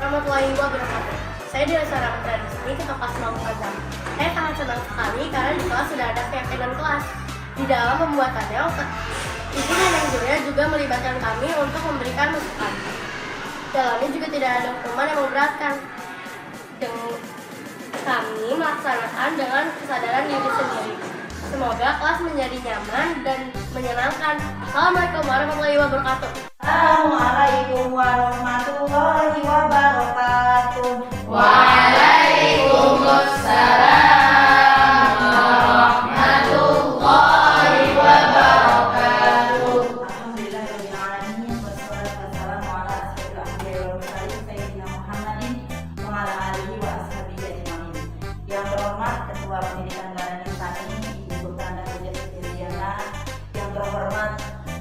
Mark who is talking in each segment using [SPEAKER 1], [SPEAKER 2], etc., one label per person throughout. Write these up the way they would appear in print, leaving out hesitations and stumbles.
[SPEAKER 1] warahmatullahi wabarakatuh. Saya dari Suara Putra di sini, ketua kelas Mamukan. Saya sangat senang sekali karena di kelas sudah ada keyakinan kelas. Di dalam pembuatannya, ibu dan yang gurunya juga melibatkan kami untuk memberikan masukan. Dalamnya juga tidak ada hukuman yang memberatkan. Kami melaksanakan dengan kesadaran diri sendiri. Semoga kelas menjadi nyaman dan menyenangkan. Assalamualaikum warahmatullahi wabarakatuh.
[SPEAKER 2] Assalamualaikum warahmatullahi wabarakatuh.
[SPEAKER 3] Waalaikumsalam warahmatullahi wabarakatuh.
[SPEAKER 2] Alhamdulillahirabbil alamin wassalatu wassalamu ala asyrofil anbiya'i wal mursalin sayyidina Muhammadin wa ala alihi wa ashabihi ajmain. Yang terhormat Ketua Pendidikan Garan Insani Ibu Tanda Hujat Firdiana, yang terhormat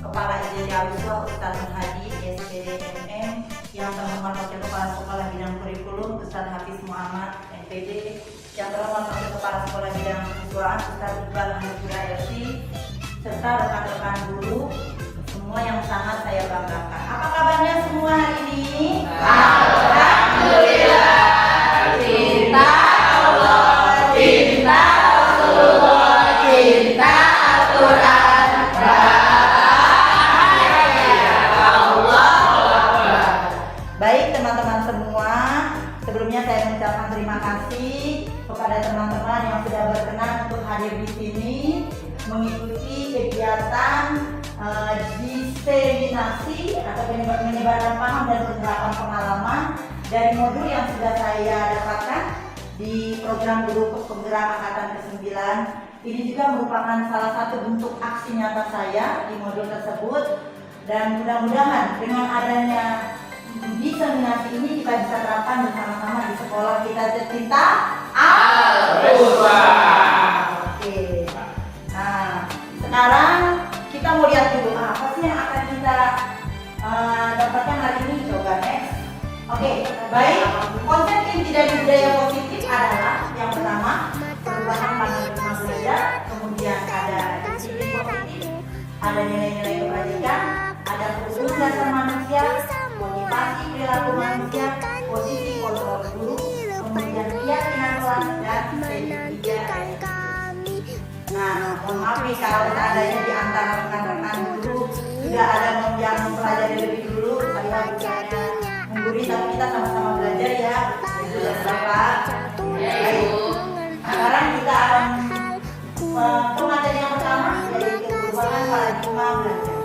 [SPEAKER 2] Kepala IJD Al-Yuswa Ustaz Hadi SPD MM, yang terhormat Wakil Kepala Sekolah Bidang Kurikulum Ustaz Hafiz Muhammad MPD, yang terhormat Wakil Kepala Sekolah Bidang Siswaan Ustaz Iqbal Hanifura LC, serta rekan-rekan guru semua yang sangat saya banggakan. Apa kabarnya semua hari ini?
[SPEAKER 3] Alhamdulillah, cinta Allah, cinta Rasulullah, cinta Al-Quran,
[SPEAKER 2] Baik teman-teman semua, sebelumnya saya mengucapkan terima kasih kepada teman-teman yang sudah berkenan untuk hadir di sini mengikuti kegiatan diseminasi atau penyebaran paham dan penerapan pengalaman dari modul yang sudah saya dapatkan di program guru penggerak angkatan ke-9. Ini juga merupakan salah satu bentuk aksi nyata saya di modul tersebut, dan mudah-mudahan dengan adanya diseminasi ini kita bisa terapkan bersama-sama di sekolah kita tercinta Al-Quran. Oke. Nah, sekarang kita mau lihat dulu apa sih yang akan kita dapatkan hari ini. Coba next. Oke, baik. Konsep inti dari budaya positif adalah yang pertama perubahan paradigma belajar, kemudian ada disiplin positif, ada nilai-nilai kebajikan, ada unsur dasar manusia, motivasi perilaku manusia, posisi kontrol guru, kemudian keyakinan kelas dan segitiga. Nah, mohon maaf nih kalau seandainya di antara rekan-rekan guru sudah ada yang mempelajari lebih dulu, saya bukannya menggurui, tapi kita sama-sama belajar ya. Itu dan Bapak. Baik. Sekarang kita akan pemateri yang pertama, yaitu perubahan paradigma belajar.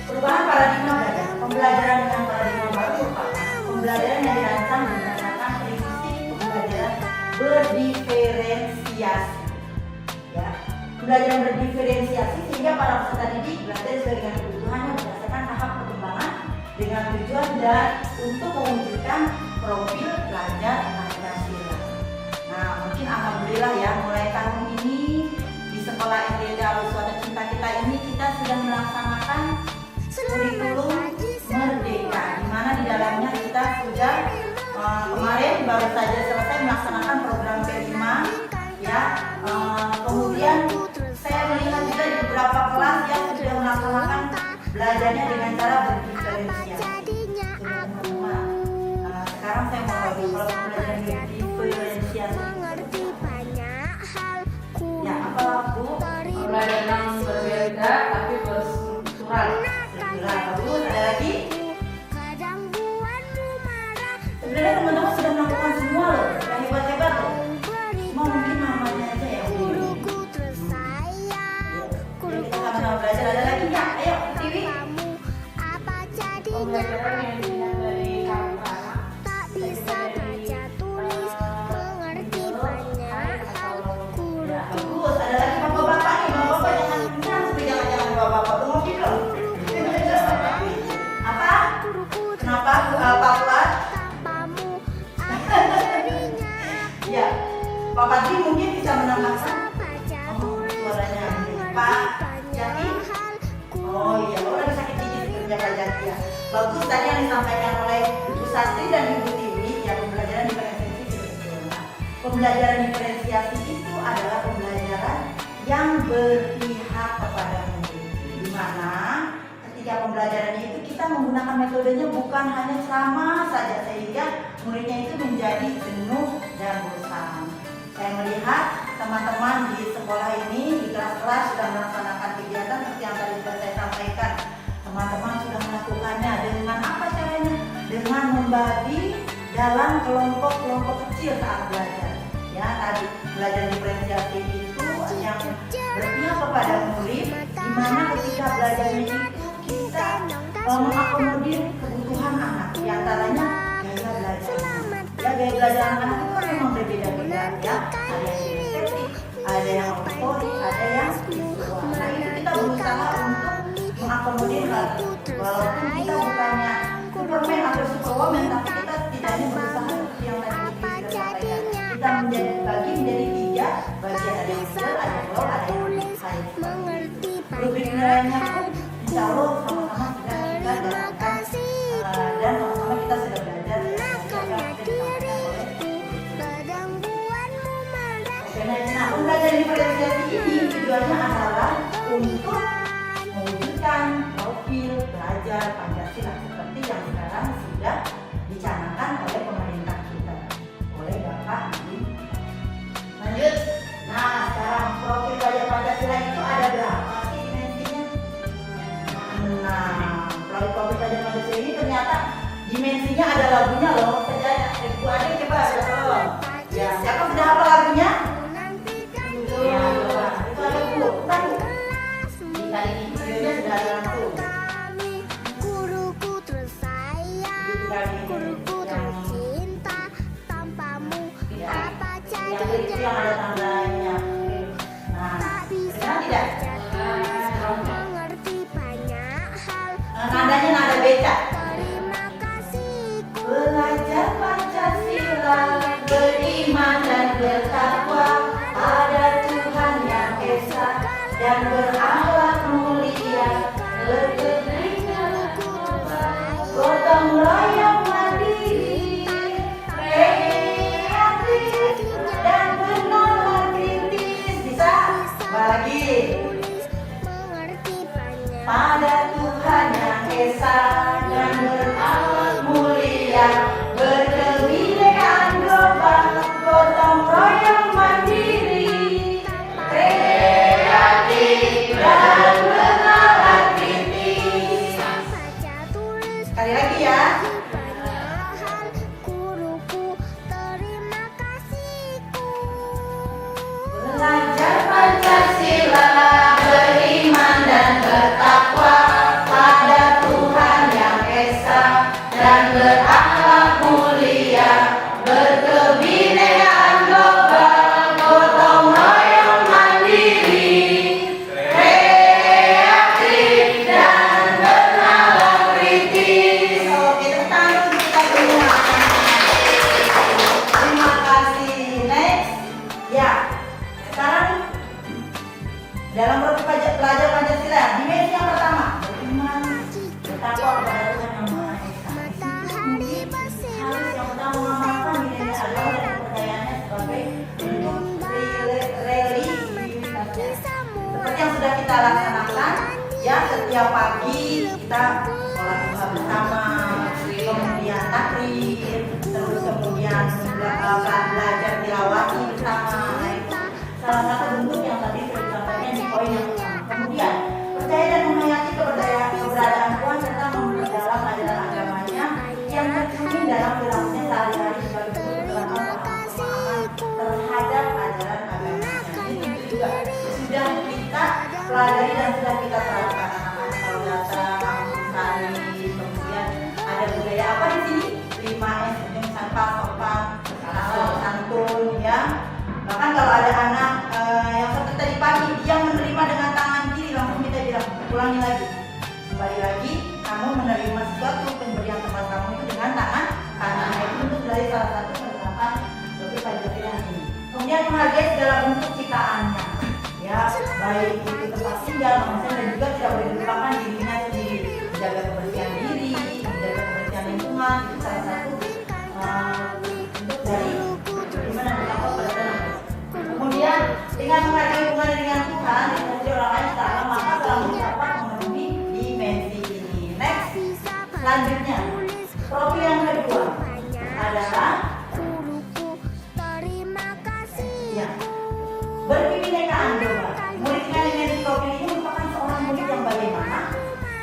[SPEAKER 2] Perubahan paradigma belajar. Pembelajaran dengan paradigma baru merupakan pembelajaran yang dirancang berdasarkan prinsip pembelajaran berdiferensiasi. Ya, pembelajaran berdiferensiasi sehingga para peserta didik belajar sesuai dengan kebutuhannya berdasarkan tahap perkembangan dengan tujuan dan untuk mewujudkan profil pelajar Pancasila. Nah, mungkin alhamdulillah ya, mulai tahun ini di sekolah IJD Al-Yuswa tercinta kita ini kita sudah melaksanakan kurikulum Merdeka, di mana di dalamnya kita sudah kemarin baru saja selesai melaksanakan program P5 ya. Kemudian saya melihat juga di beberapa kelas yang sudah melaksanakan belajarnya dengan cara berdiferensiasi. Teman-teman, sekarang saya mau bagi kalau pembelajaran berdiferensiasi ya apa Bu?
[SPEAKER 3] Pembelajaran berbeda tapi berstruktural.
[SPEAKER 2] Bagus, ada lagi? Sebenarnya teman-teman sudah melakukan semua loh, yang hebat-hebat loh. Cuma mungkin namanya aja yang belum. Jadi kita sama-sama belajar. Ada lagi nggak? Ayo, Tiwi.
[SPEAKER 3] Pembelajaran yang dilihat dari karya
[SPEAKER 2] Ya, bagus. Ada lagi bapak-bapak nih, bapak-bapak jangan jangan bapak-bapak tuh ngopi loh. Apa? Kenapa Pak Fuad? Ya, Pak Padri mungkin bisa menambahkan. Suaranya Pak Jati. Oh iya, lagi sakit gigi sebenarnya Pak Jati ya. Bagus tadi yang disampaikan oleh Bu Sastri dan Ibu Tiwi ya, pembelajaran diferensiasi. Pembelajaran diferensiasi itu adalah pembelajaran yang berpihak kepada murid, di mana setiap pembelajarannya itu kita menggunakan metodenya bukan hanya ceramah saja sehingga muridnya itu menjadi jenuh dan bosan. Saya melihat teman-teman di sekolah ini di kelas-kelas sudah melaksanakan kegiatan seperti yang tadi sudah saya sampaikan. Teman-teman sudah melakukannya dengan apa caranya? Dengan membagi dalam kelompok-kelompok kecil saat belajar. Ya, tadi belajar diferensiasi itu yang berpihak kepada murid, di mana ketika belajarnya itu kita mengakomodir kebutuhan anak, di antaranya gaya belajar. Ya, gaya belajar anak-anak itu kan memang berbeda-beda ya. Ada yang estetik, ada yang motorik, ada yang visual. Nah, itu kita berusaha untuk mengakomodir hal itu. Walaupun kita bukannya Superman atau Superwoman, tapi kita tidaknya berusaha seperti yang tadi sudah sampaikan. Kita bagi menjadi 3 bagian, ada yang middle, ada yang low, ada yang high. Rubrik nilainya pun insya Allah sama-sama sudah kita jalankan dan sama-sama kita sudah belajar Nah, pembelajaran diferensiasi ini tujuannya adalah untuk mewujudkan profil belajar Pancasila seperti yang sekarang sudah dicanangkan oleh pemerintah kita, oleh Bapak Ibu. Lanjut. Nah, sekarang profil belajar Pancasila itu ada berapa sih dimensinya? Nah, profil belajar Pancasila ini ternyata dimensinya ada lagunya loh. Saja Ibu Ade coba tolong. Ya, siapa sudah hafal lagunya? Ya, coba. Itu ada Bu. Tahu? Di kali ini videonya sudah ada langsung.
[SPEAKER 4] Guruku tersayang, guruku tercinta, tanpamu apa
[SPEAKER 2] Yang itu
[SPEAKER 4] jadinya?
[SPEAKER 2] yang ada tandanya. Nah,
[SPEAKER 4] Tak bisa
[SPEAKER 2] benar tidak?
[SPEAKER 4] baca tulis, mengerti banyak hal.
[SPEAKER 2] Nadanya nada beca.
[SPEAKER 4] Terima kasihku.
[SPEAKER 2] Belajar Pancasila, beriman dan bertakwa pada Tuhan yang esa dan berakhlak mulia, gotong royong mandiri, kreatif dan menolak kritis. Bisa bagi
[SPEAKER 4] Mengerti banyak
[SPEAKER 2] pada Tuhan yang esa dan berakhlak mulia, berkebinekaan global, gotong royong mandiri, kreatif dan menolak kritis.
[SPEAKER 4] baca tulis.
[SPEAKER 2] Sekali lagi ya.
[SPEAKER 4] Banyak hal guruku, terima kasihku.
[SPEAKER 2] Belajar Pancasila, beriman dan bertakwa pada Tuhan yang esa dan berakhlak mulia, berkebinekaan global, gotong royong mandiri, kreatif dan bernalar kritis. Oke, tepuk tangan untuk kita semua. Terima kasih. Next. Ya, sekarang dalam profil belajar Pancasila, dimensi yang pertama, beriman, bertakwa kepada Tuhan yang Maha Esa.
[SPEAKER 4] Matahari bersinar,
[SPEAKER 2] Harus yang pertama mengamalkan dirinya adalah dan kepercayaannya sebagai bentuk religiusitasnya. Seperti yang sudah kita laksanakan, ya setiap pagi kita sholat duha bersama, kemudian takbir, terus kemudian belajar tilawati bersama. Nah, itu salah satu bentuk yang tadi sudah disampaikan di poin yang pertama. Kemudian percaya dan menghayati keberadaan Tuhan serta memperdalam ajaran agamanya yang tercermin dalam perilakunya sehari-hari sebagai bentuk keterangan pemahaman terhadap ajaran agamanya. Ini tentu juga sudah kita pelajari dan sudah kita terapkan. Anak-anak kalau datang mencari, kemudian ada budaya apa di sini? 5S, sopan, sopan, santun, ya. Bahkan kalau ada anak yang seperti tadi pagi, dia menerima dengan tangan kiri, langsung kita bilang, ulangi lagi. Kembali lagi, kamu menerima sesuatu pemberian teman kamu itu dengan tangan kanan. Itu bentuk dari salah satu penerapan profil Pancasila ini. Kemudian menghargai segala bentuk ciptaannya, ya, baik itu tempat tinggal, manusia, dan juga tidak boleh dilupakan dirinya sendiri. Menjaga kebersihan diri, menjaga kebersihan lingkungan, itu salah satu bentuk dari bagaimana bertakwa pada Tuhan. Kemudian dengan menghargai hubungan dengan Tuhan, dengan orang lain secara maka selalu dapat memenuhi dimensi ini. Selanjutnya, profil yang kedua adalah
[SPEAKER 4] Terima kasih.
[SPEAKER 2] ya, berkebinekaan domba. Murid dengan dimensi profil ini merupakan seorang murid yang bagaimana?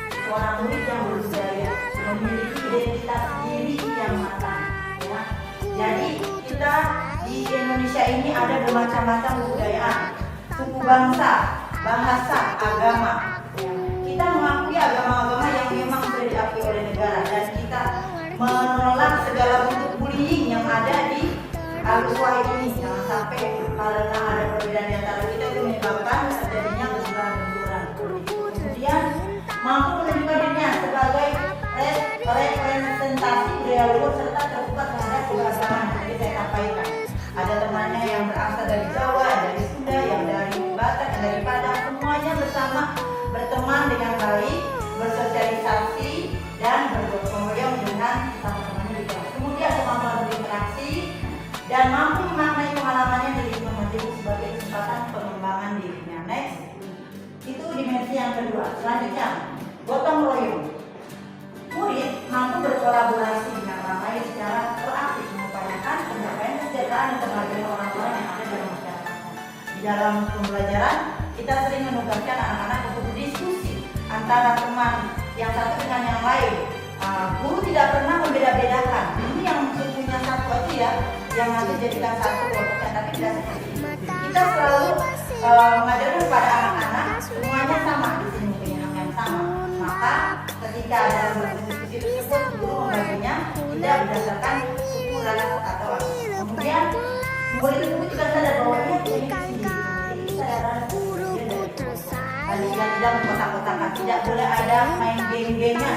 [SPEAKER 2] Seorang murid yang berbudaya, memiliki identitas diri yang matang. Ya. Jadi kita di Indonesia ini ada bermacam-macam kebudayaan, suku bangsa, bahasa, agama. Ya. Kita mengakui agama-agama yang memang sudah diakui oleh negara dan kita menolak segala bentuk bullying yang ada di Al-Quran ini. Jangan sampai karena ada perbedaan di antara kita itu menyebabkan terjadinya benturan-benturan. Kemudian mampu menunjukkan dirinya sebagai representasi budaya luhur serta terbuka terhadap keberagaman. Jadi saya sampaikan, ada temannya yang berasal dari Jawa, dari Sunda, yang dari Batak, yang dari Padang, semuanya bersama berteman dengan baik, bersosialisasi dan bergotong royong dengan teman-temannya di kelas. Kemudian kemampuan berinteraksi dan mampu memaknai pengalamannya dari lingkungan itu sebagai kesempatan pengembangan dirinya. Next, itu dimensi yang kedua. Selanjutnya, gotong royong. Murid mampu berkolaborasi dengan orang lain secara proaktif mengupayakan pencapaian kesejahteraan dan kebahagiaan orang-orang yang ada dalam masyarakatnya. Di dalam pembelajaran, kita sering menugaskan anak-anak untuk berdiskusi antara teman yang satu dengan yang lain. Guru tidak pernah membeda-bedakan. Ini yang sukunya satu aja ya, yang nanti jadikan satu kelompoknya, tapi tidak seperti itu. Kita selalu mengajarkan kepada anak-anak semuanya sama di sini, punya hak yang sama. Maka ketika ada berdiskusi tersebut, guru membaginya tidak berdasarkan suku, ras atau apa. Kemudian murid tersebut juga sadar bahwa ia punya sendiri, kesadaran kalian tidak mengkotak-kotakan, tidak boleh ada main game-gamenya.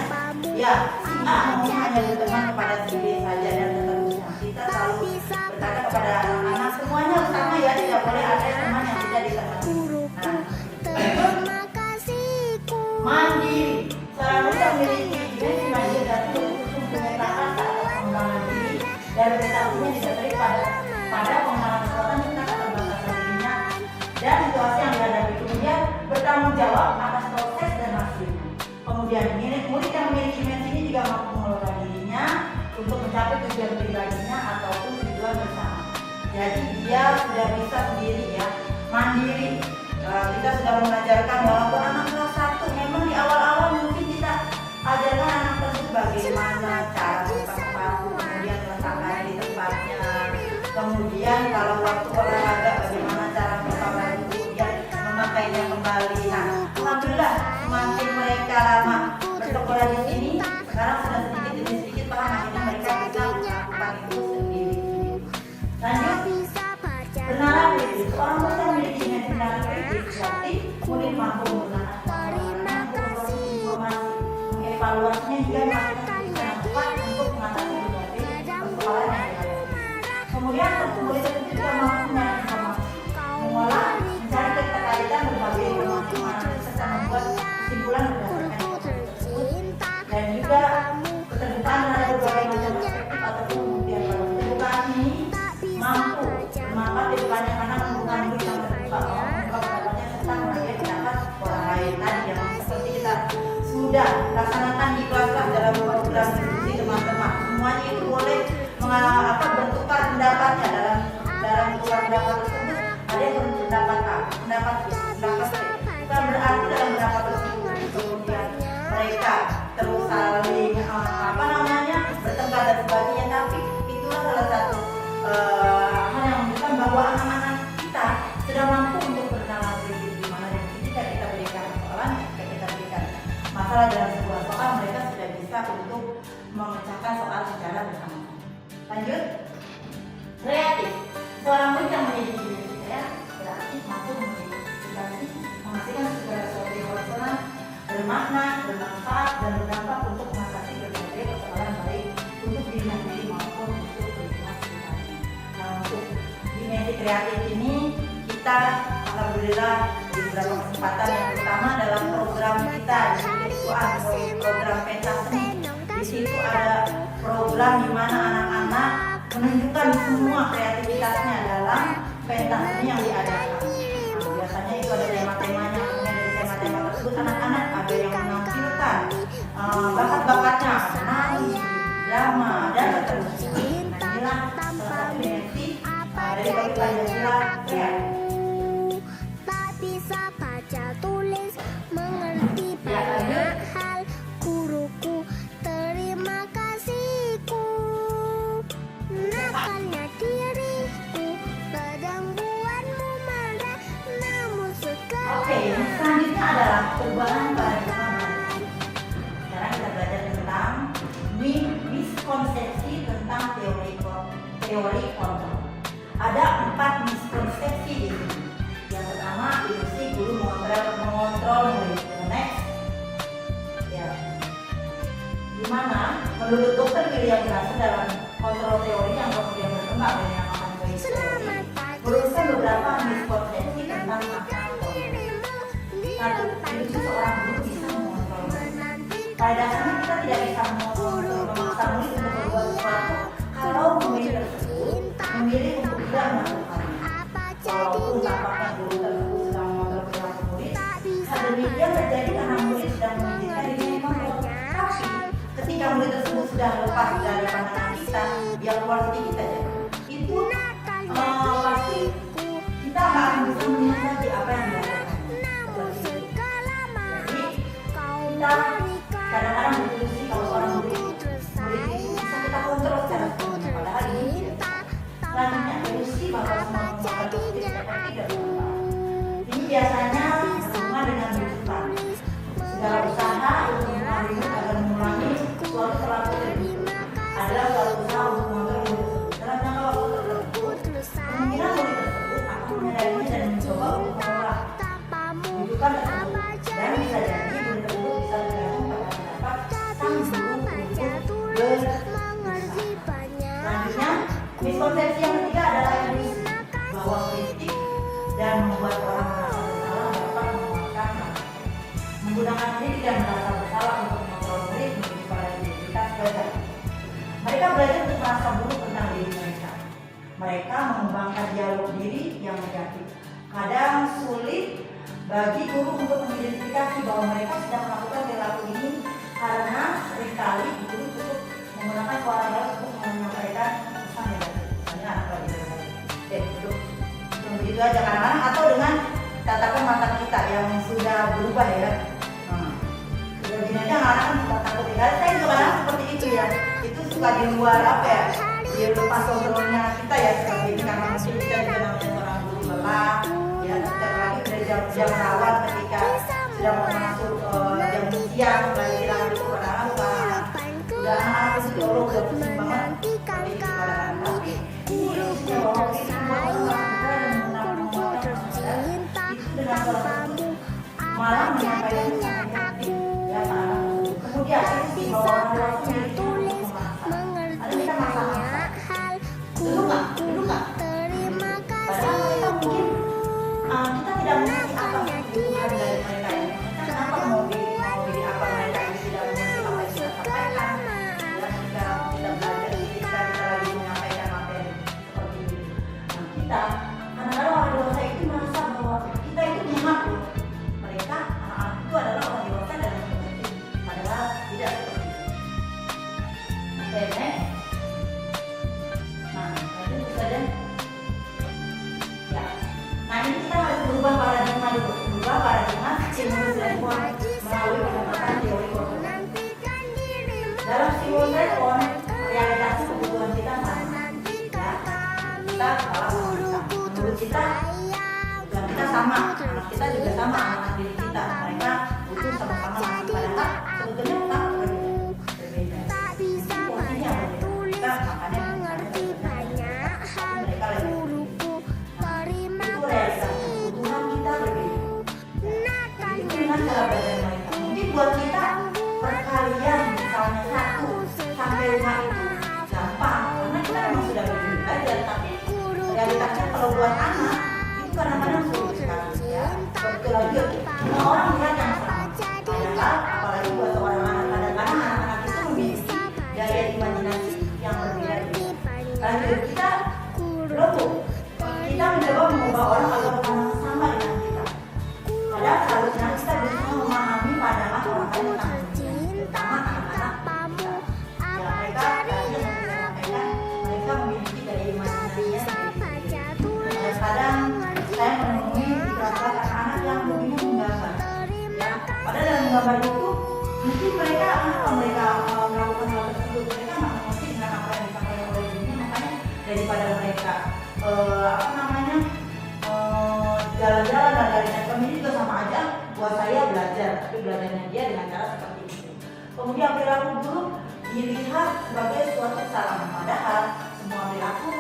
[SPEAKER 2] Ya, si A maunya hanya berteman kepada si B saja dan seterusnya. Kita selalu berkata kepada anak-anak semuanya sama ya, tidak boleh ada teman yang tidak ditemani. Nah,
[SPEAKER 4] Terima kasihku.
[SPEAKER 2] mandiri. Seorang murid yang memiliki dimensi mandiri dan khusus memetakan saat pengembangan diri dan beritahunya didasari pada pengenalan kekuatan tentang keterbatasan dirinya dan situasi yang dihadapi. Kemudian bertanggung jawab atas proses dan hasilnya. Kemudian murid yang memiliki dimensi ini juga mampu mengelola dirinya untuk mencapai tujuan pribadinya ataupun tujuan bersama. Jadi dia sudah bisa sendiri ya, mandiri. Kita sudah mengajarkan walaupun anak kelas 1 memang di awal-awal mungkin kita ajarkan anak tersebut bagaimana cara buka sepatu, kemudian meletakkan di tempatnya, kemudian kalau waktu olahraga bagaimana cara buka baju, kemudian memakainya kembali. Nah, alhamdulillah semakin mereka lama bersekolah di sini, sekarang sudah sedikit demi sedikit paham, akhirnya mereka bisa melakukan itu sendiri. Lanjut, benaran kritis. Orang tua yang memiliki dimensi benaran kritis berarti murid mampu menggunakan pengalaman, memperoleh informasi, mengevaluasinya juga melakukan keputusan yang tepat untuk mengatasi berbagai persoalan yang dihadapi. Kemudian murid tersebut juga mampu mencari informasi, mengolah, mencari keterkaitan berbagai informasi serta membuat kesimpulan berdasarkan informasi tersebut, dan juga keterbukaan terhadap berbagai macam perspektif ataupun kemudian keterbukaan ini mampu bermanfaat di depannya karena membuka diri yang terbuka, membuka pendapatnya serta menghargai pendapat orang lain. Tadi yang seperti kita sudah laksanakan di kelas-kelas dalam program diskusi teman-teman, semuanya itu boleh bertukar pendapatnya dalam tukar pendapat tersebut. Ada yang berpendapat A, pendapat B, pendapat C. Bukan berarti dalam pendapat tersebut kemudian mereka terus saling bertengkar dan sebagainya, tapi itulah salah satu hal yang menunjukkan bahwa anak-anak kita sudah mampu untuk berkenalan diri di mana, dan ketika kita berikan persoalan, ketika kita berikan masalah dalam sebuah soal, mereka sudah bisa untuk memecahkan soal secara bersama-sama. Lanjut, kreatif. Seorang murid yang memiliki dimensi kreatif mampu mengidentifikasi, menghasilkan segala sesuatu yang original, bermakna, bermanfaat, dan berdampak untuk mengatasi berbagai persoalan baik untuk dirinya sendiri maupun untuk lingkungan sekitarnya. Nah, untuk dimensi kreatif ini kita alhamdulillah di beberapa kesempatan yang pertama dalam program kita itu ada program pentas seni. Di situ ada program di mana anak-anak menunjukkan semua kreativitasnya dalam pentas seni yang diadakan. Nah, biasanya itu ada tema-temanya, kemudian dari tema-tema tersebut anak-anak ada yang menampilkan bakat-bakatnya, menari, drama, dan seterusnya. Nah, inilah salah satu dimensi dari bagi Pancasila kreatif.
[SPEAKER 4] Tak bisa baca tulis, mengerti banyak hal. Guruku, terima kasihku. Nakalnya diriku, kadang buatmu marah, namun
[SPEAKER 2] Oke, yang selanjutnya adalah perubahan paradigma baru. Sekarang kita belajar tentang miskonsepsi tentang teori kontrol. Ada 4 miskonsepsi di sini. Yang pertama, ilusi guru mengontrol murid. Next, ya, dimana menurut Dr. William Glasser dalam kontrol teori yang kemudian berkembang dan dinamakan teori, merumuskan beberapa miskonsepsi tentang makna kontrol. Satu, ilusi seorang guru bisa mengontrol murid. Pada dasarnya kita tidak bisa memaksa murid untuk berbuat sesuatu kalau murid tersebut memilih untuk tidak melakukannya. Walaupun tampaknya guru tersebut sedang mengontrol perilaku murid, hal demikian terjadi karena murid sedang mengizinkan dirinya mengontrol. Tapi ketika murid tersebut sudah lepas dari pandangan kita, dia keluar sedikit saja, itu pasti kita nggak akan bisa melihat lagi apa yang dilakukan. Kita kadang-kadang berdiskusi kalau seorang murid itu bisa kita kontrol secara sepenuhnya, padahal ini tidak. Selanjutnya, ilusi bahwa semua menggunakan tidak berubah. Ini biasanya berhubungan dengan rujukan. Segala usaha untuk mengalir agar mengulangi suatu perilaku tertentu adalah suatu usaha untuk mengontrol murid tersebut. Dalam jangka waktu tertentu, kemungkinan murid tersebut akan menyadarinya dan mencoba untuk menolak rujukan tersebut. Dan bisa jadi murid tersebut bisa tergantung pada pendapat sang guru untuk berusaha. Selanjutnya, miskonsepsi yang ketiga adalah ilusi bahwa kritik dan membuat orang merasa bersalah dapat menguatkan hati. Menggunakan kritik dan merasa bersalah untuk mengontrol murid menuju pada identitas belajar. Mereka belajar untuk merasa buruk tentang diri mereka. Mereka mengembangkan dialog diri yang negatif. Kadang sulit bagi guru untuk mengidentifikasi bahwa mereka sedang melakukan perilaku ini karena seringkali guru cukup menggunakan suara keras untuk menyampaikan pesan negatif. Misalnya anak lagi dengerin, itu begitu aja kadang-kadang, atau dengan tatapan mata kita yang sudah berubah ya. Sudah gini aja anak-anak kan suka takut ya. Saya juga kadang seperti itu ya. Itu suka di luar apa ya? Di lepas kontrolnya kita ya seperti ini, karena mungkin kita juga namanya seorang guru lelah. Ya, setiap lagi dari jam rawan ketika sudah mau masuk jam siang, lagi kita harus kadang-kadang sudah anak-anak itu udah pusing banget. Seperti itu kadang-kadang. Tapi ini ilusinya bahwa kita malah menyampaikan pesan negatif ya anak. Kemudian ilusi bahwa orang tua itu milik memaksa. Ada kita maksa-maksa. Dulu nggak? Padahal mereka mungkin kita tidak mengerti apa kebutuhan dari mereka ini. Kenapa mau di apa mereka ini tidak mengerti apa yang kita sampaikan. Ya ketika kita belajar, ketika kita lagi menyampaikan materi seperti ini. Nah kita kadang-kadang orang dewasa itu merasa bahwa kita itu mengaku mereka anak-anak itu adalah orang dewasa dan mengerti, padahal tidak seperti itu. Oke, next. Nah, lanjut saja. Ya. Nah, ini kita harus berubah paradigma dulu. Berubah paradigma stimulus respon melalui pendekatan teori kontrol. Dalam stimulus respon, realisasi kebutuhan kita sama. Ya, kita salah kita. Menurut kita, dan kita sama, anak kita juga sama, anak diri kita. Mereka butuh sama-sama masuk, padahal sebetulnya kita berbeda. Porsinya berbeda. Kita makannya mereka lebih. Itu realisasi kebutuhan kita berbeda. Itu dengan cara belajar mereka. Mungkin buat kita perkalian misalnya 1 sampai 5 itu gampang, karena kita memang sudah berbeda belajar. Tapi realitasnya kalau buat anak itu kadang-kadang sulit sekali ya. Seperti lagi semua orang melihat yang sama. Padahal apalagi buat seorang anak, kadang-kadang anak-anak itu memiliki daya imajinasi yang berbeda-beda. Lanjut kita belum kita mencoba mengubah orang agar berpandangan sama dengan kita. Padahal seharusnya kita berusaha memahami pandangan orang lain tentang dunia, terutama kenapa mereka melakukan hal tersebut? Mereka nggak mengerti dengan apa yang disampaikan oleh gurunya, makanya daripada mereka jalan-jalan dan dari netcom ini juga sama aja buat saya belajar, tapi belajarnya dia dengan cara seperti itu. Kemudian perilaku guru dilihat sebagai suatu kesalahan, padahal semua perilaku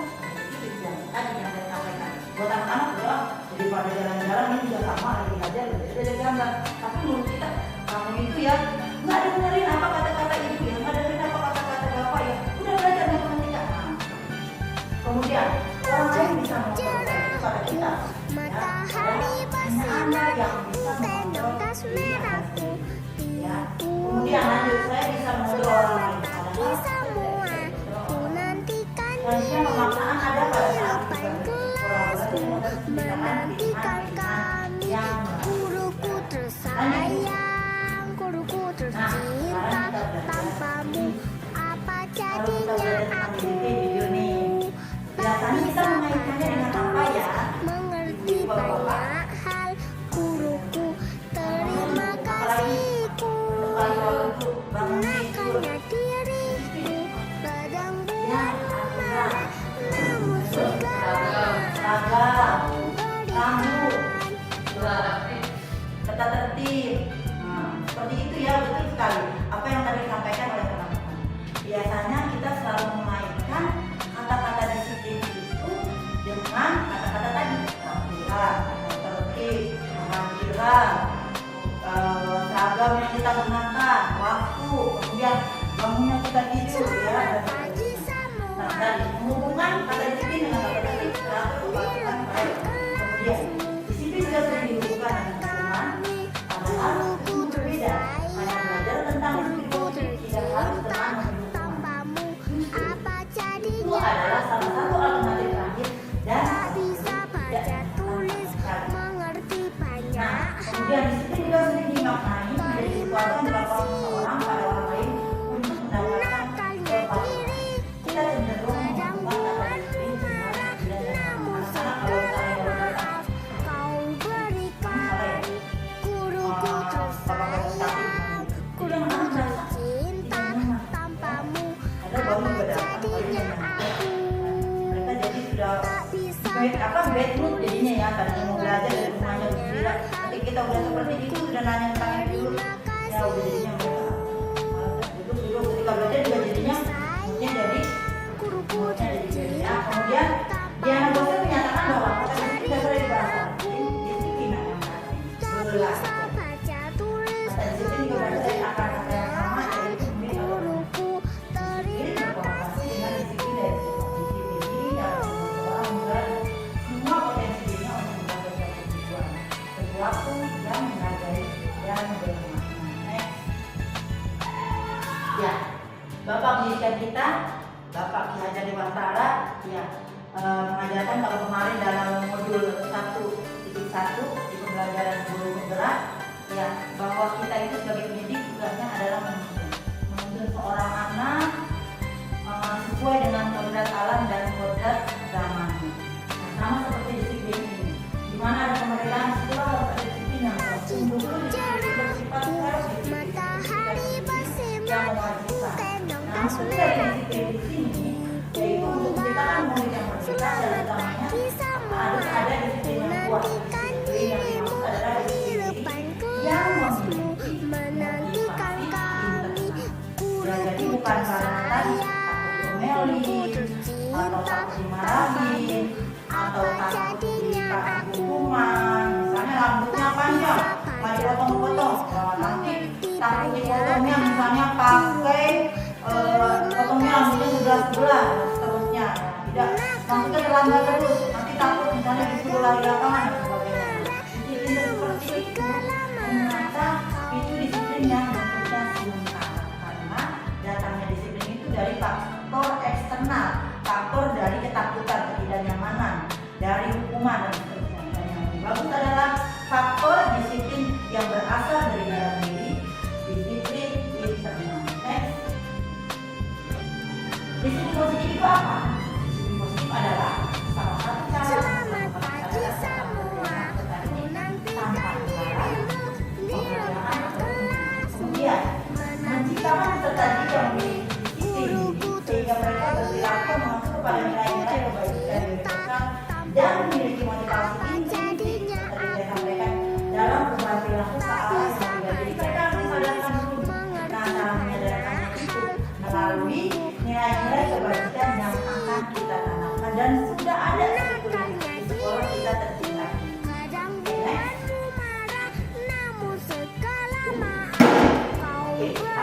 [SPEAKER 2] itu yang tadi yang saya sampaikan. Buat anak-anak udah daripada jalan-jalan ini juga sama lagi belajar belajar gambar. Tapi menurut kita kamu itu ya nggak dengerin apa kata-kata ibu ya, nggak dengerin apa kata-kata bapak ya, udah belajar matematika. Nah, kemudian orang lain bisa mengontrol itu pada kita.
[SPEAKER 4] Matahari bersinar, tendang tas merahku,
[SPEAKER 2] Ya. Kemudian lanjut saya bisa mengontrol orang lain.
[SPEAKER 4] kaki semua, ku nantikan
[SPEAKER 2] Selanjutnya pemaksaan ada pada saat
[SPEAKER 4] depan kelasku, menantikan kami, guruku tersayang, guruku tercinta, tanpamu apa jadinya aku? Tak bisa baca tulis, mengerti banyak hal, guruku terima kasihku. Gunakannya diriku, ladang buahmu marah, namun segala aku berikan.
[SPEAKER 2] Tata tertib. Nah, seperti itu ya, betul sekali. Apa yang tadi disampaikan oleh teman-teman. Biasanya kita selalu mengaitkan kata-kata disiplin itu dengan kata-kata tadi, tampilan, tertib, penampilan, seragam yang kita gunakan, waktu, kemudian bangunnya kita tidur ya.
[SPEAKER 4] Pagi semua,
[SPEAKER 2] Nah, tadi menghubungkan kata disiplin dengan kata tertib, teratur, kepatuhan, baik. Kemudian disiplin juga sering dihubungkan dengan teman, padahal itu berbeda. Hanya belajar tentang disiplin positif tidak harus dengan hukuman.
[SPEAKER 4] tanpamu apa
[SPEAKER 2] Itu
[SPEAKER 4] jadinya?
[SPEAKER 2] adalah salah satu alternatif terakhir dan
[SPEAKER 4] Tak bisa baca tulis, mengerti
[SPEAKER 2] Nah,
[SPEAKER 4] banyak
[SPEAKER 2] kemudian disiplin juga sering dimaknai menjadi sesuatu yang dilakukan seseorang pada orang lain untuk mendapatkan
[SPEAKER 4] Nakalnya
[SPEAKER 2] kepatuhan. Kita cenderung
[SPEAKER 4] Ladang
[SPEAKER 2] menghubungkan kata
[SPEAKER 4] buahmu
[SPEAKER 2] disiplin dengan
[SPEAKER 4] marah,
[SPEAKER 2] tidak
[SPEAKER 4] namun
[SPEAKER 2] anak-anak kalau
[SPEAKER 4] segala
[SPEAKER 2] saya
[SPEAKER 4] maaf kau berikan. Guruku tersayang, guruku tercinta, tanpamu apa jadinya aku?
[SPEAKER 2] mereka jadi sudah
[SPEAKER 4] Tak bisa
[SPEAKER 2] bad mood jadinya ya, tadinya mau belajar dari rumahnya gila. Nanti kita udah seperti itu udah nanya tentang itu dulu ya udah jadinya mereka duduk ketika belajar juga jadinya moodnya jadi
[SPEAKER 4] guruku
[SPEAKER 2] moodnya jadi beda ya.
[SPEAKER 4] tercinta,
[SPEAKER 2] Kemudian Diana
[SPEAKER 4] tanpamu
[SPEAKER 2] Bose menyatakan bahwa kata disiplin dasar dibahas disiplin yang
[SPEAKER 4] tak
[SPEAKER 2] belas.
[SPEAKER 4] bisa baca tulis,
[SPEAKER 2] Kata disiplin juga berasal dari akar kata yang sama yaitu kemudian
[SPEAKER 4] guruku
[SPEAKER 2] disiplin
[SPEAKER 4] terima
[SPEAKER 2] berkorelasi dengan
[SPEAKER 4] kasih.
[SPEAKER 2] disiplin dari disiplin ini dalam seseorang menggali semua potensi dirinya untuk mencapai suatu tujuan, sesuatu yang menghargai dan bermakna. Next. Ya, Bapak pendidikan kita, Bapak Ki Hajar Dewantara, ya mengajarkan kalau kemarin dalam modul 1.1 di pembelajaran guru penggerak, ya bahwa kita itu sebagai pendidik tugasnya adalah menuntun seorang anak sesuai dengan kodrat alam dan kodrat zaman. Nah, sama seperti disiplin ini, di mana ada kemerdekaan situlah harus ada disiplin yang sungguh bersifat
[SPEAKER 4] Matahari
[SPEAKER 2] yang
[SPEAKER 4] bersinar,
[SPEAKER 2] mewajibkan.
[SPEAKER 4] tendang
[SPEAKER 2] Nah,
[SPEAKER 4] tas
[SPEAKER 2] maksud dari
[SPEAKER 4] merahku,
[SPEAKER 2] disiplin di sini yaitu untuk menciptakan murid yang merdeka dan utamanya harus ada disiplin yang kuat.
[SPEAKER 4] menantikan
[SPEAKER 2] Disiplin yang
[SPEAKER 4] dirimu
[SPEAKER 2] dimaksud adalah
[SPEAKER 4] di
[SPEAKER 2] disiplin
[SPEAKER 4] depan
[SPEAKER 2] yang
[SPEAKER 4] kelasmu,
[SPEAKER 2] memiliki
[SPEAKER 4] menantikan kami,
[SPEAKER 2] ya, jadi
[SPEAKER 4] guruku
[SPEAKER 2] bukan karena tadi
[SPEAKER 4] tersayang,
[SPEAKER 2] takut
[SPEAKER 4] guruku
[SPEAKER 2] diomelin atau
[SPEAKER 4] tercinta,
[SPEAKER 2] takut dimarahin atau
[SPEAKER 4] apa
[SPEAKER 2] takut
[SPEAKER 4] jadinya
[SPEAKER 2] dikasih
[SPEAKER 4] aku?
[SPEAKER 2] hukuman, misalnya rambutnya panjang nggak dipotong-potong, nanti takut dipotongnya misalnya pakai potongnya rambutnya sebelah-sebelah dan seterusnya. Tidak maksudnya terlambat terus, nanti takut misalnya disuruh lari lapangan dan sebagainya. Disiplin seperti itu ternyata itu disiplin yang bentuknya singkat karena datangnya disiplin itu dari faktor eksternal, faktor dari ketakutan, ketidaknyamanan, dari hukuman dan seterusnya. Dan yang lebih bagus adalah faktor disiplin yang berasal dari dalam diri, disiplin internal. Next. Disiplin positif itu apa? Disiplin positif adalah salah satu cara
[SPEAKER 4] Selamat pagi semua, ku nantikan dirimu di depan kelasmu,
[SPEAKER 2] kemudian mencipta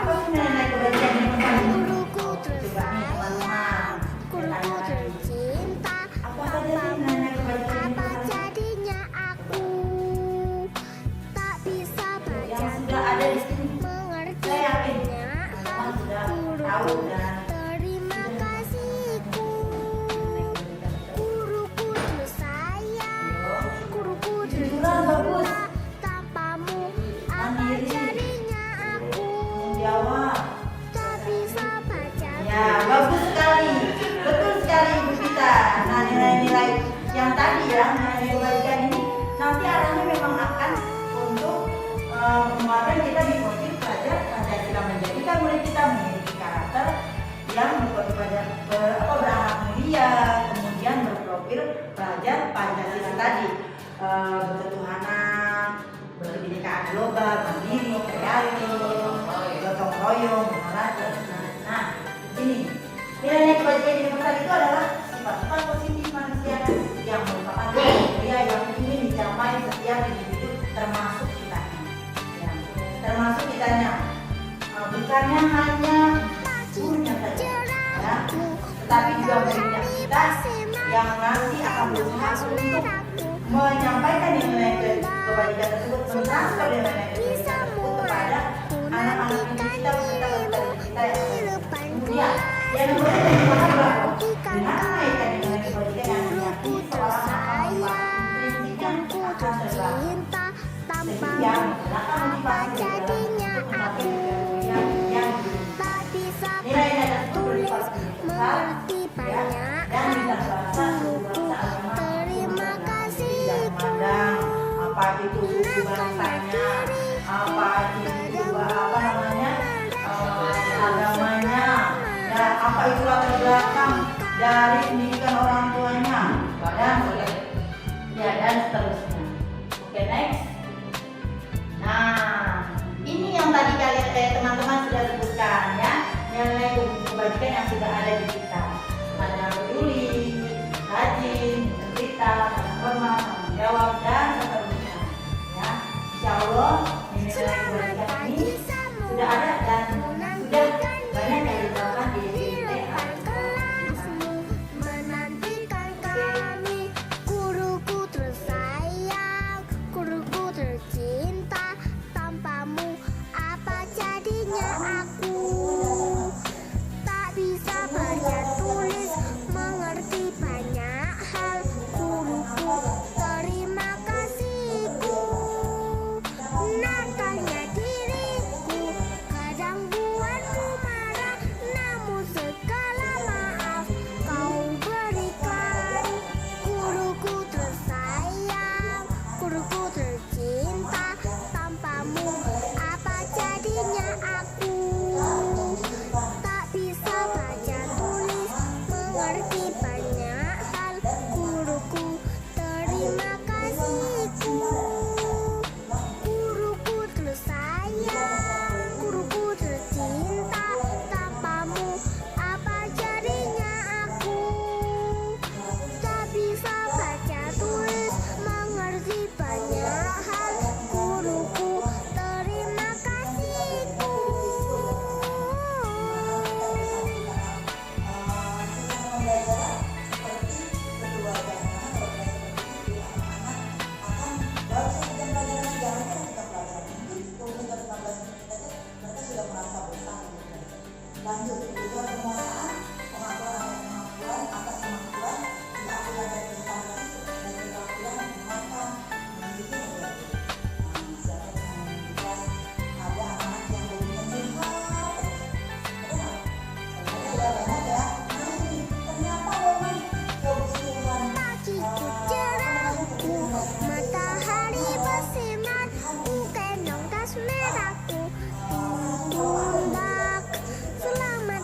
[SPEAKER 2] Apa sih nilai kebajikan di masa ini?
[SPEAKER 4] Guruku
[SPEAKER 2] Coba nih teman-teman.
[SPEAKER 4] Guruku tercinta,
[SPEAKER 2] Apa saja sih nilai kebajikan di
[SPEAKER 4] apa
[SPEAKER 2] masa ini?
[SPEAKER 4] jadinya aku tak bisa baca
[SPEAKER 2] Yang sudah ada di sini.
[SPEAKER 4] mengerti
[SPEAKER 2] Saya yakin
[SPEAKER 4] banyak
[SPEAKER 2] teman-teman sudah
[SPEAKER 4] guruku.
[SPEAKER 2] tahu dan
[SPEAKER 4] Terima kasihku, guruku tersayang, guruku
[SPEAKER 2] Jujuran bagus.
[SPEAKER 4] tercinta. Tanpamu apa
[SPEAKER 2] Mandiri.
[SPEAKER 4] jadinya aku
[SPEAKER 2] Jawab.
[SPEAKER 4] tak bisa baca.
[SPEAKER 2] Ya, bagus sekali. Betul sekali Ibu Vita. Nah, nilai-nilai yang tadi ya, nilai kebajikan ini nanti arahnya memang akan untuk menguatkan kita di motif pelajar Pancasila, menjadikan murid kita memiliki karakter yang berakhlak mulia, kemudian berprofil pelajar Pancasila tadi, berketuhanan, berkebinekaan global, mandiri, kreatif, gotong royong, berolahraga. Nah, ini nilai kebajikan universal itu adalah sifat-sifat positif manusia yang merupakan mulia yang ingin dicapai setiap individu termasuk kita. Ya, termasuk kitanya. Bukannya hanya gurunya saja, ya, tetapi juga muridnya kita yang nanti akan berusaha untuk menyampaikan nilai kebajikan tersebut, mentransfer nilai kebajikan tersebut kepada anak-anak didik kita beserta keluarga kita yang ada. Kemudian yang kedua merupakan bahwa dengan menaikkan nilai kebajikan yang diyakini seorang akan memiliki prinsip yang akan terbangun sehingga menggunakan motivasi dalam untuk mencapai tujuan yang
[SPEAKER 4] Tak bisa
[SPEAKER 2] nilai-nilai tersebut
[SPEAKER 4] tulis,
[SPEAKER 2] berupa universal,
[SPEAKER 4] mengerti
[SPEAKER 2] ya,
[SPEAKER 4] banyak
[SPEAKER 2] dan
[SPEAKER 4] hal.
[SPEAKER 2] lintas bahasa, bahasa agama,
[SPEAKER 4] Terima
[SPEAKER 2] tidak
[SPEAKER 4] kasihku,
[SPEAKER 2] memandang apa itu suku bangsanya, apa itu apa namanya agamanya, ya apa itu latar belakang dari pendidikan orang tuanya, dan seterusnya. Oke, next. Nah, ini yang tadi kalian teman-teman sudah sebutkan ya, nilai kebajikan yang sudah ada di kita. Ada peduli, rajin, cerita, hormat, tanggung jawab, dan seterusnya. Ya, insya Allah nilai kebajikan ini sudah ada dan sudah banyak yang diterapkan di SMP
[SPEAKER 4] kelasmu menantikan kami. Guruku tersayang, guruku tercinta. Tanpamu apa jadinya aku tak bisa baca tulis, mengerti banyak hal. Guruku terima kasihku, nakalnya diriku kadang buatku marah, namun segala maaf kau berikan. Guruku tersayang, guruku tercinta. Tanpamu apa jadinya aku tak bisa baca tulis, mengerti banyak hal. Guruku terima kasihku, guruku tersayang, guruku tercinta. Tanpamu apa jadinya aku tak bisa baca tulis, mengerti banyak hal. Guruku terima kasihku.
[SPEAKER 2] Lanjut, itu ada penguasaan, pengakuan kemampuan atas kemampuan, diakui dari prestasi dan keterampilan menggunakan memiliki motivasi. Siapa yang menunjukkan ada anak yang lebih menyehat, benar? Saya banyak ya. Nah ini ternyata memang kebutuhan
[SPEAKER 4] Pagiku cerahku, matahari bersinar, ku gendong tas merahku, tundak. Selamat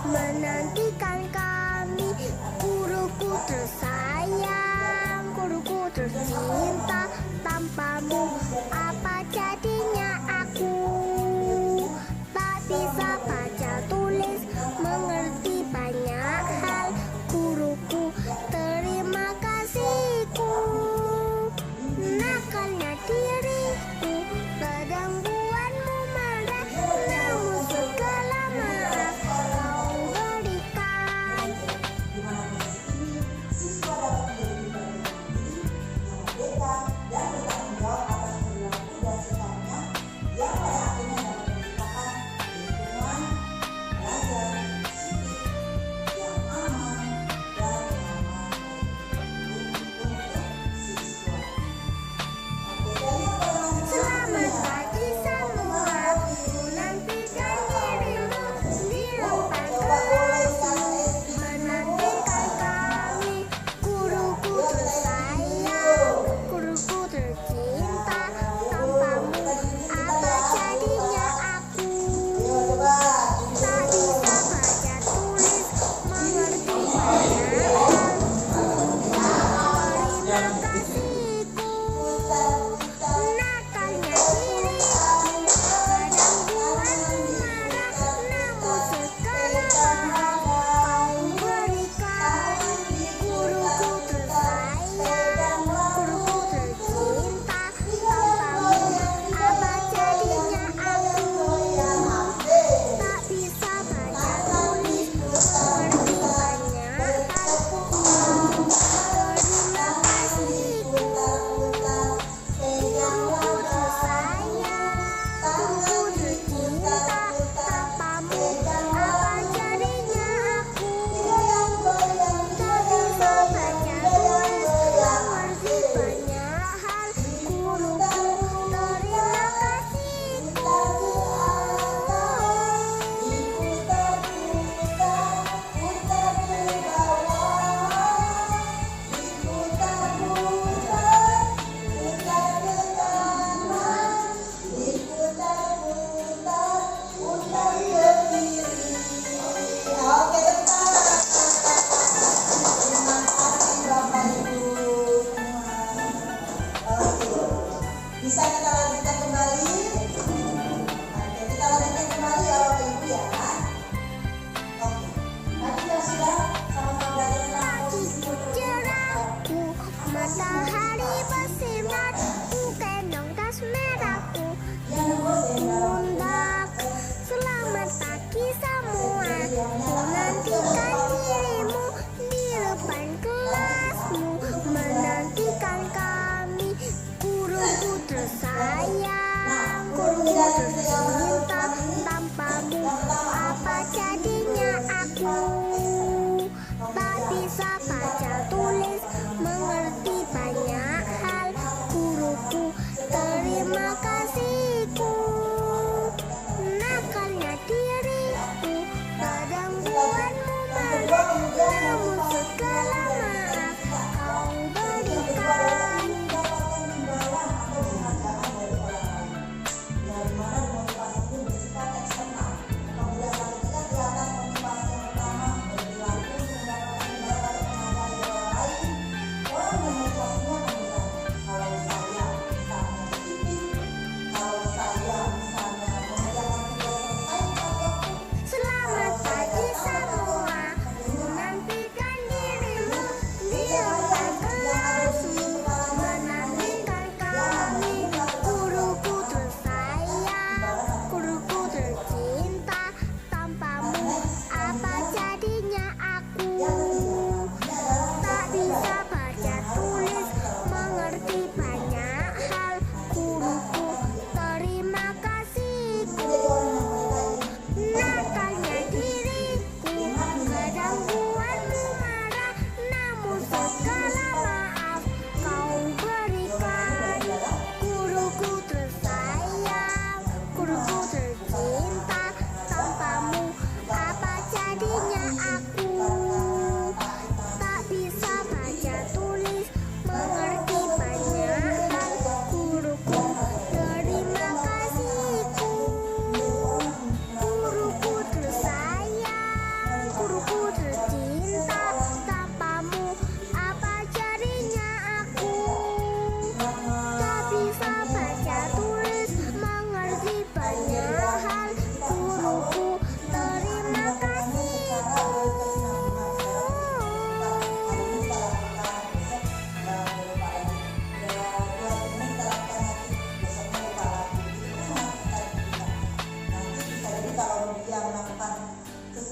[SPEAKER 4] menantikan kami. Guruku tersayang, guruku tercinta, tanpamu apa jadinya aku? Tak bisa baca tulis, mengerti banyak hal. Guruku, terima kasihku. Nakalnya diriku, kadang buatmu marah, namun segala maaf kau berikan.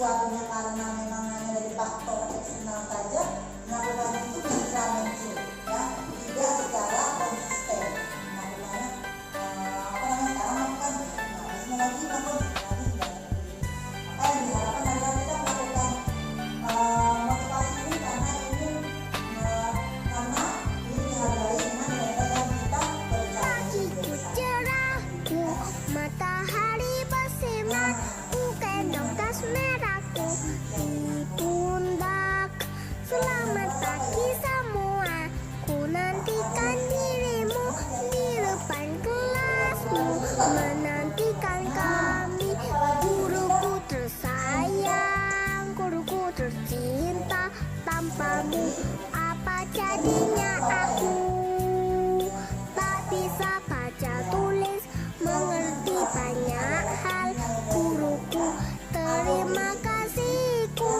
[SPEAKER 2] sesuatunya karena memang hanya dari faktor eksternal saja, melakukannya itu bisa muncul, ya, tidak secara konsisten. Melakukannya sekarang melakukan semua lagi melakukan lagi dan maka yang diharapkan adalah kita melakukan motivasi ini karena ingin dihargai dengan nilai yang kita
[SPEAKER 4] Pagiku cerahku, matahari bersinar, ku gendong tas merahku di pundak. Selamat pagi semua, ku nantikan dirimu di depan kelasmu, menantikan kami. Guruku tersayang, guruku tercinta, tanpamu apa jadinya aku? Tak bisa baca tulis, mengerti banyak hal. Guruku, terima kasihku.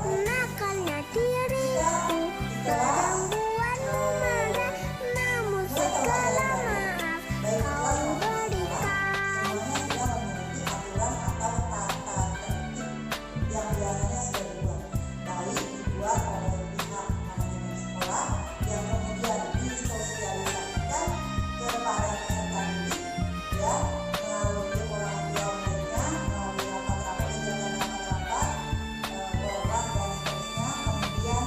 [SPEAKER 4] Nakalnya diriku, kadang buatmu marah, namun segala maaf kau berikan.
[SPEAKER 2] Yang biasanya sudah dibuat, baik dibuat oleh pihak manajemen sekolah yang kemudian disosialisasikan kepada peserta didik, ya, melalui orang tua muridnya, melalui rapat-rapat kegiatan rapat-rapat, program dan seterusnya. Kemudian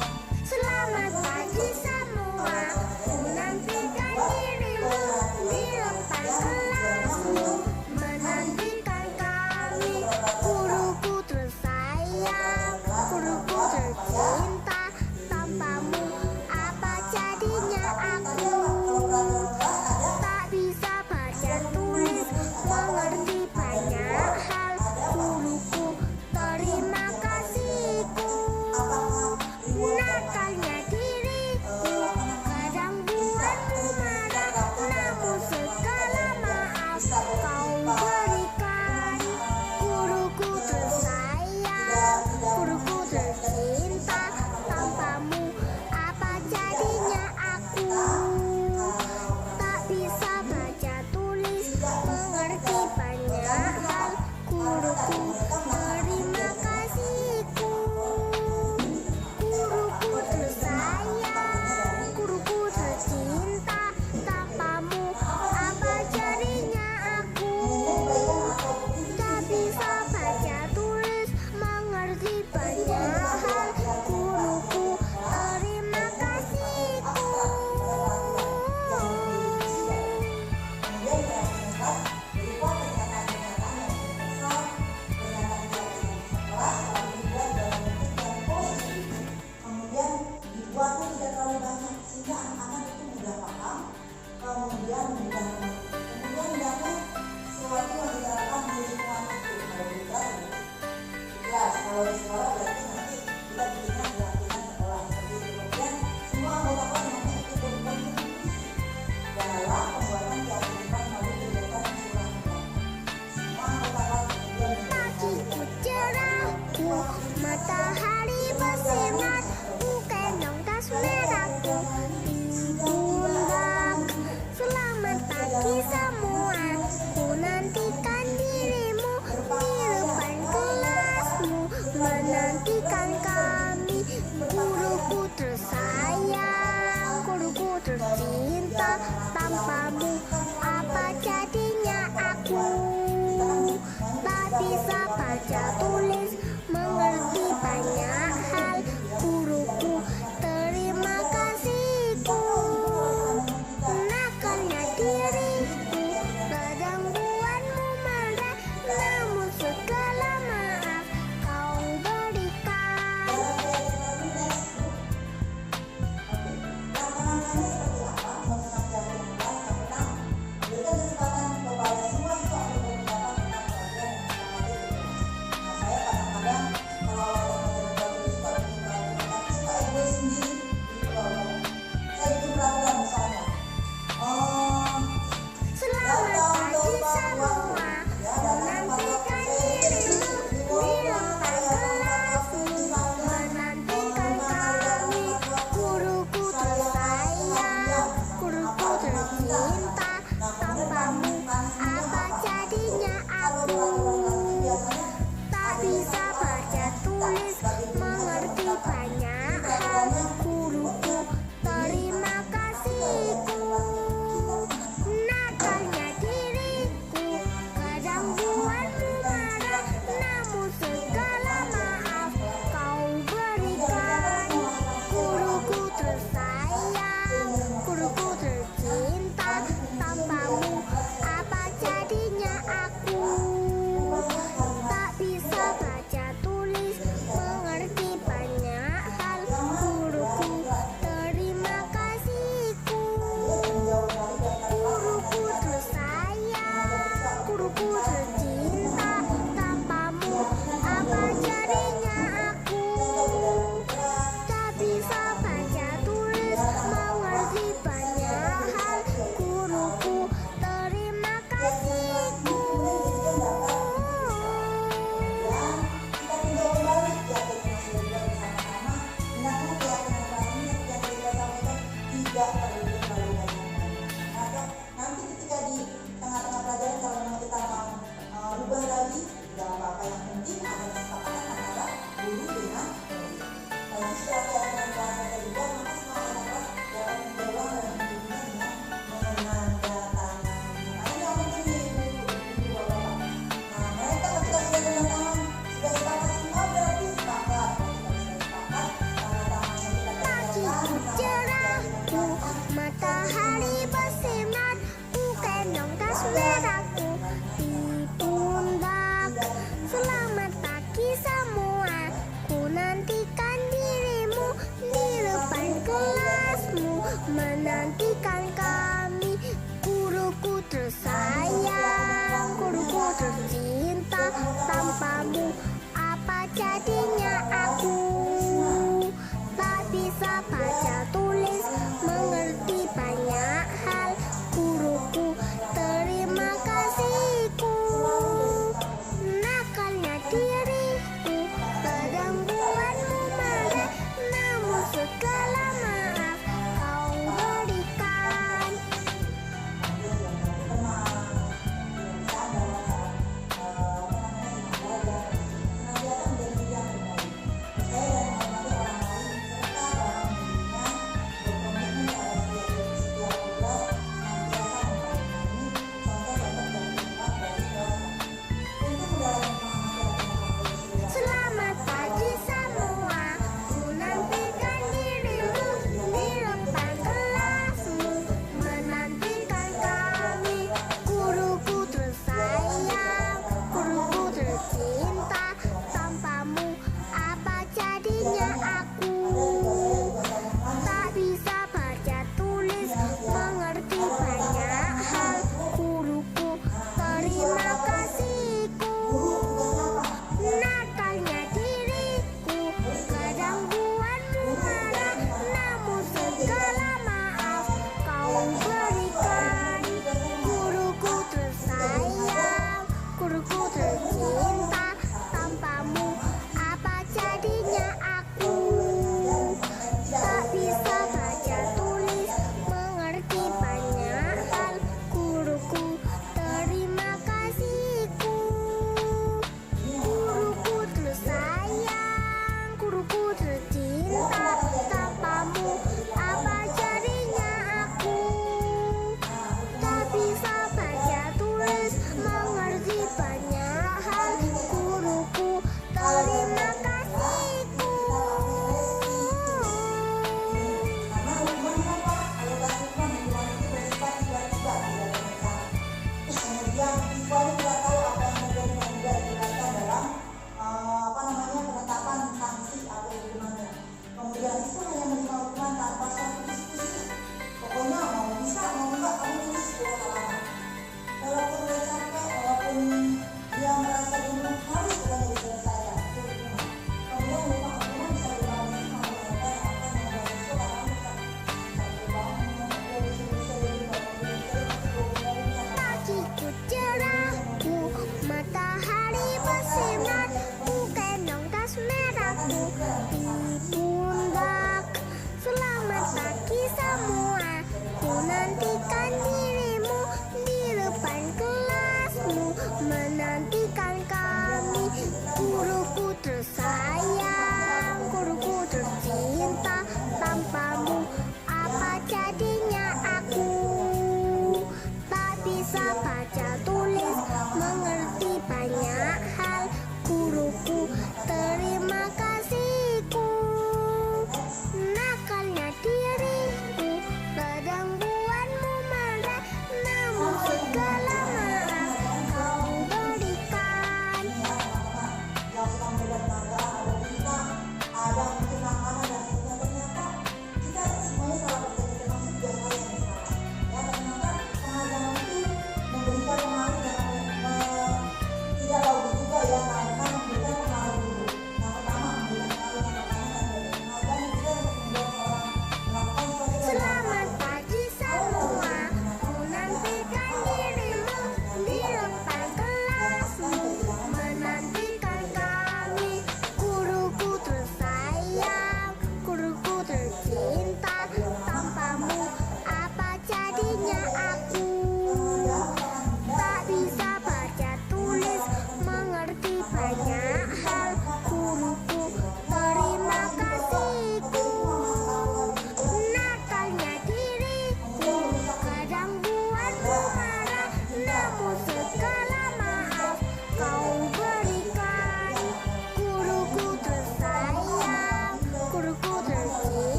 [SPEAKER 4] Selamat pagi semua, ku nantikan dirimu di depan kelasmu, menantikan kami. Guruku tersayang, guruku tercinta, tanpamu apa jadinya aku? Tak bisa baca tulis, mengerti banyak hal. Guruku, terima kasihku. Nakalnya diriku, kadang buatmu marah, namun segala maaf kau berikan. Guruku tersayang, guruku tercinta, tanpamu apa jadinya aku? Tak bisa baca tulis, mengerti banyak hal. Guruku, terima kasihku. Guruku tersayang, guruku tercinta, tanpamu apa jadinya aku? Tak bisa baca tulis, mengerti banyak hal. Guruku, terima kasihku.
[SPEAKER 2] kemudian dibuat itu tidak terlalu banyak sehingga anak-anak itu mudah paham, kemudian mudah mengerti. Kemudian hendaknya sesuatu yang diterapkan di lingkungan itu. Kalau di kelas jelas, kalau di sekolah berarti nanti kita bikinnya di lingkungan sekolah seperti itu. Kemudian semua anggota kelas nanti ikut berkontribusi dalam pembuatan keaktifan melalui kegiatan surat menyurat. Semua anggota kelas kemudian
[SPEAKER 4] Pagiku cerahku, matahari bersinar, ku gendong tas merahku di pundak. Selamat pagi semua, ku nantikan dirimu di depan kelasmu, menantikan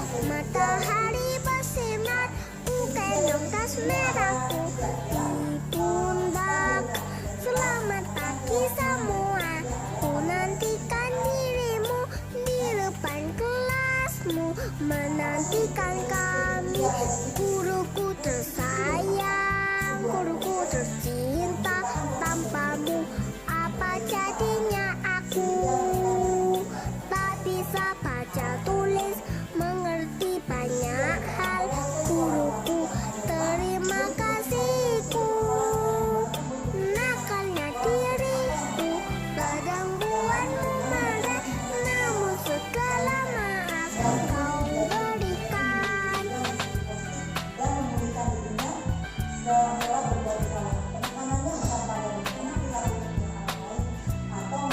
[SPEAKER 4] Matahari bersinar, ku gendong tas merahku di pundak. Selamat pagi semua, ku nantikan dirimu di depan kelasmu, menantikan kami. Guruku tersayang, guruku tercinta, tanpamu apa jadinya aku? Tak bisa baca tulis, mengerti banyak hal. Guruku, terima kasihku. Nakalnya diriku, gangguanmu marah, namun segala maaf kau berikan.
[SPEAKER 2] Dan memberikan dirinya setelah berbuat salah. Penekanannya bukan pada dirinya, tidak pada orang lain atau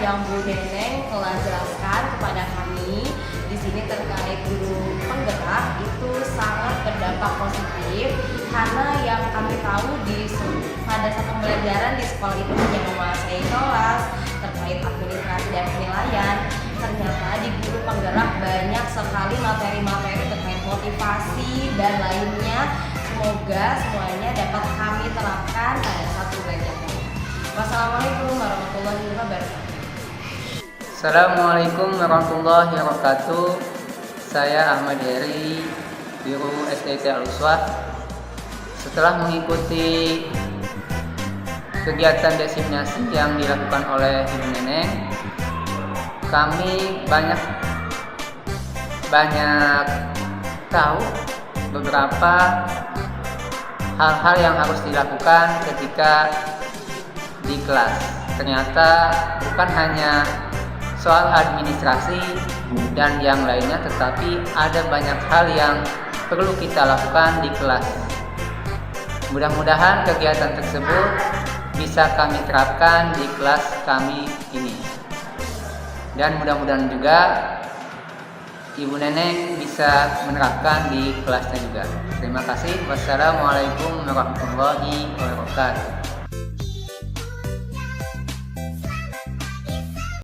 [SPEAKER 3] yang Bu Neneng telah jelaskan kepada kami di sini terkait guru penggerak itu sangat berdampak positif, karena yang kami tahu pada saat pembelajaran di sekolah itu hanya menguasai kelas terkait administrasi dan penilaian. Ternyata di guru penggerak banyak sekali materi-materi terkait motivasi dan lainnya. Semoga semuanya dapat kami terapkan pada saat belajar. Wassalamualaikum warahmatullahi wabarakatuh.
[SPEAKER 5] Assalamualaikum warahmatullahi wabarakatuh. Saya Ahmad Heri, Guru SDT Al-Uswah. Setelah mengikuti kegiatan desiminasi yang dilakukan oleh Ibu Neneng, kami banyak tahu beberapa hal-hal yang harus dilakukan ketika di kelas. Ternyata bukan hanya soal administrasi dan yang lainnya, tetapi ada banyak hal yang perlu kita lakukan di kelas. Mudah-mudahan kegiatan tersebut bisa kami terapkan di kelas kami ini. Dan mudah-mudahan juga Ibu Neneng bisa menerapkan di kelasnya juga. Terima kasih. Wassalamualaikum warahmatullahi wabarakatuh.